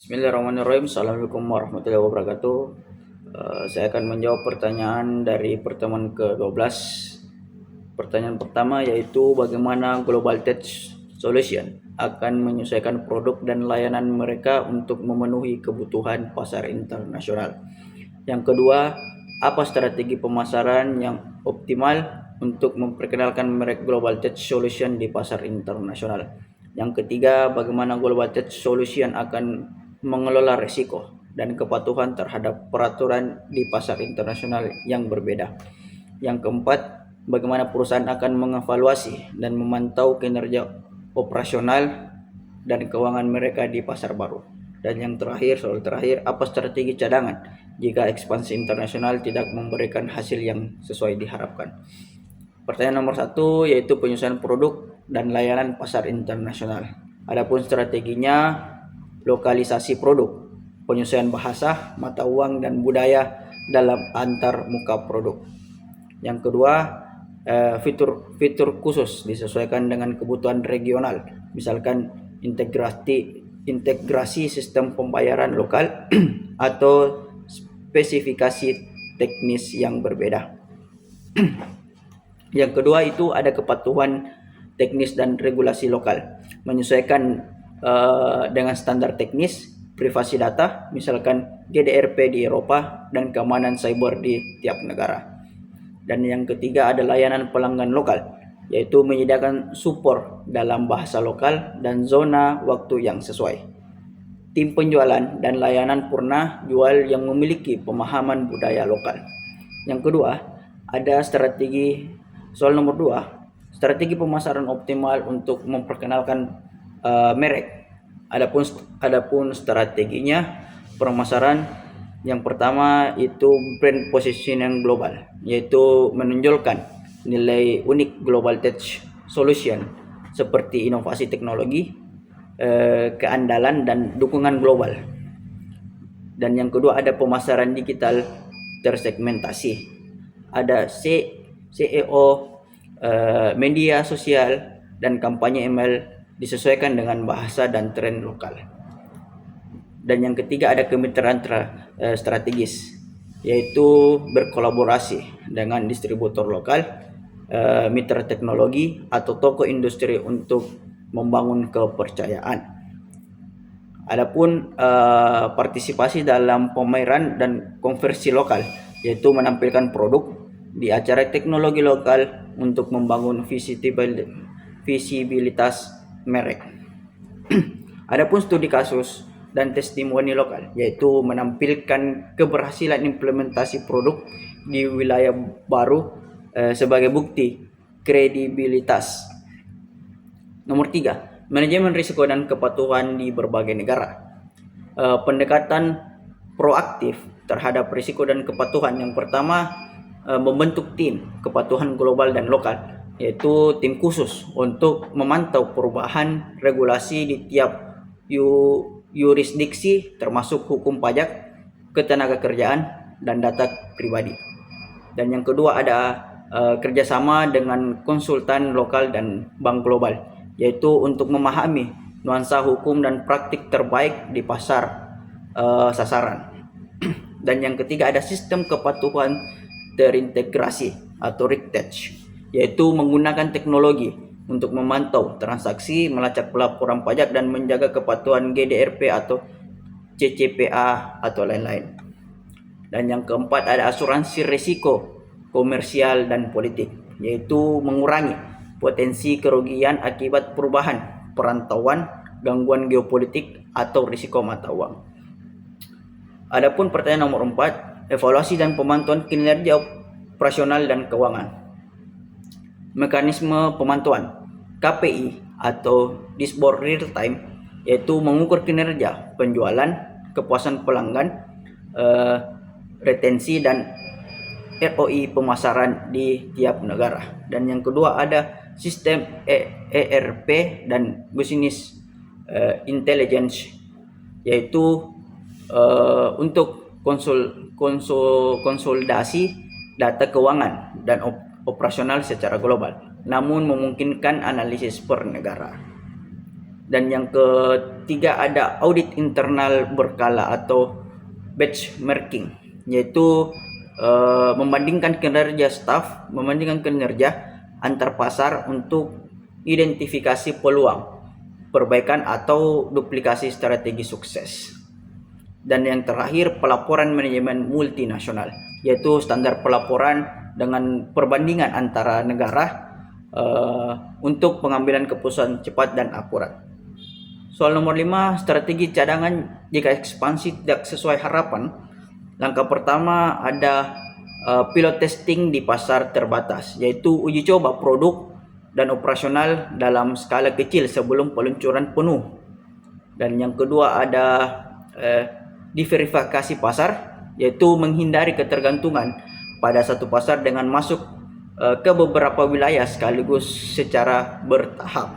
Bismillahirrahmanirrahim. Assalamualaikum warahmatullahi wabarakatuh. Saya akan menjawab pertanyaan dari pertemuan ke-12. Pertanyaan pertama yaitu bagaimana Global Tech Solution akan menyesuaikan produk dan layanan mereka untuk memenuhi kebutuhan pasar internasional. Yang kedua, apa strategi pemasaran yang optimal untuk memperkenalkan merek Global Tech Solution di pasar internasional. Yang ketiga, bagaimana Global Tech Solution akan mengelola risiko dan kepatuhan terhadap peraturan di pasar internasional yang berbeda. Yang keempat, bagaimana perusahaan akan mengevaluasi dan memantau kinerja operasional dan keuangan mereka di pasar baru. Dan yang terakhir, soal terakhir, apa strategi cadangan jika ekspansi internasional tidak memberikan hasil yang sesuai diharapkan. Pertanyaan nomor 1 yaitu penyesuaian produk dan layanan pasar internasional. Adapun strateginya, lokalisasi produk, penyesuaian bahasa, mata uang, dan budaya dalam antar muka produk. Yang kedua, fitur khusus disesuaikan dengan kebutuhan regional, misalkan integrasi sistem pembayaran lokal atau spesifikasi teknis yang berbeda. Yang kedua itu ada kepatuhan teknis dan regulasi lokal, menyesuaikan dengan standar teknis, privasi data, misalkan GDPR di Eropa dan keamanan cyber di tiap negara. Dan yang ketiga ada layanan pelanggan lokal, yaitu menyediakan support dalam bahasa lokal dan zona waktu yang sesuai. Tim penjualan dan layanan purna jual yang memiliki pemahaman budaya lokal. Yang kedua, ada soal nomor 2, strategi pemasaran optimal untuk memperkenalkan merek. Adapun strateginya pemasaran yang pertama itu brand positioning global, yaitu menonjolkan nilai unik Global Tech Solution seperti inovasi teknologi, keandalan dan dukungan global. Dan yang kedua ada pemasaran digital tersegmentasi. Ada SEO, media sosial, dan kampanye email disesuaikan dengan bahasa dan tren lokal. Dan yang ketiga ada kemitraan strategis, yaitu berkolaborasi dengan distributor lokal, mitra teknologi atau toko industri untuk membangun kepercayaan. Adapun partisipasi dalam pameran dan konversi lokal, yaitu menampilkan produk di acara teknologi lokal untuk membangun visibilitas merek. Adapun studi kasus dan testimoni lokal, yaitu menampilkan keberhasilan implementasi produk di wilayah baru sebagai bukti kredibilitas. Nomor 3, manajemen risiko dan kepatuhan di berbagai negara. Pendekatan proaktif terhadap risiko dan kepatuhan. Yang pertama, membentuk tim kepatuhan global dan lokal, yaitu tim khusus untuk memantau perubahan regulasi di tiap yurisdiksi termasuk hukum pajak, ketenagakerjaan, dan data pribadi. Dan yang kedua ada kerjasama dengan konsultan lokal dan bank global, yaitu untuk memahami nuansa hukum dan praktik terbaik di pasar sasaran. Dan yang ketiga ada sistem kepatuhan terintegrasi atau RICTECH, yaitu menggunakan teknologi untuk memantau transaksi, melacak pelaporan pajak, dan menjaga kepatuhan GDPR atau CCPA atau lain-lain. Dan yang keempat ada asuransi risiko komersial dan politik, yaitu mengurangi potensi kerugian akibat perubahan perantauan, gangguan geopolitik, atau risiko mata uang. Adapun pertanyaan nomor 4, evaluasi dan pemantauan kinerja operasional dan keuangan. Mekanisme pemantauan KPI atau dashboard real time, yaitu mengukur kinerja penjualan, kepuasan pelanggan, retensi, dan ROI pemasaran di tiap negara. Dan yang kedua ada sistem ERP dan business intelligence, yaitu untuk konsolidasi data keuangan dan operasional secara global, namun memungkinkan analisis per negara. Dan yang ketiga ada audit internal berkala atau benchmarking, yaitu membandingkan kinerja staf, membandingkan kinerja antar pasar untuk identifikasi peluang, perbaikan atau duplikasi strategi sukses. Dan yang terakhir pelaporan manajemen multinasional, yaitu standar pelaporan dengan perbandingan antara negara untuk pengambilan keputusan cepat dan akurat. Soal nomor 5, strategi cadangan jika ekspansi tidak sesuai harapan. Langkah pertama ada pilot testing di pasar terbatas, yaitu uji coba produk dan operasional dalam skala kecil sebelum peluncuran penuh. Dan yang kedua ada diverifikasi pasar, yaitu menghindari ketergantungan pada satu pasar dengan masuk ke beberapa wilayah sekaligus secara bertahap.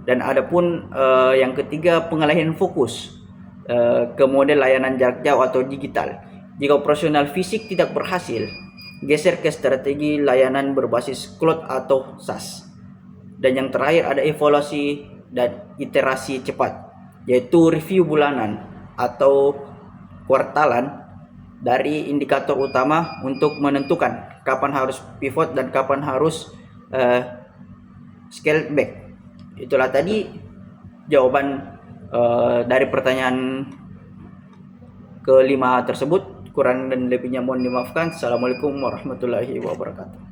Dan adapun yang ketiga pengalihan fokus ke model layanan jarak jauh atau digital. Jika operasional fisik tidak berhasil, geser ke strategi layanan berbasis cloud atau SaaS. Dan yang terakhir ada evaluasi dan iterasi cepat, yaitu review bulanan atau kuartalan dari indikator utama untuk menentukan kapan harus pivot dan kapan harus scale back. Itulah tadi jawaban dari pertanyaan kelima tersebut. Kurang dan lebihnya mohon dimaafkan. Assalamualaikum warahmatullahi wabarakatuh.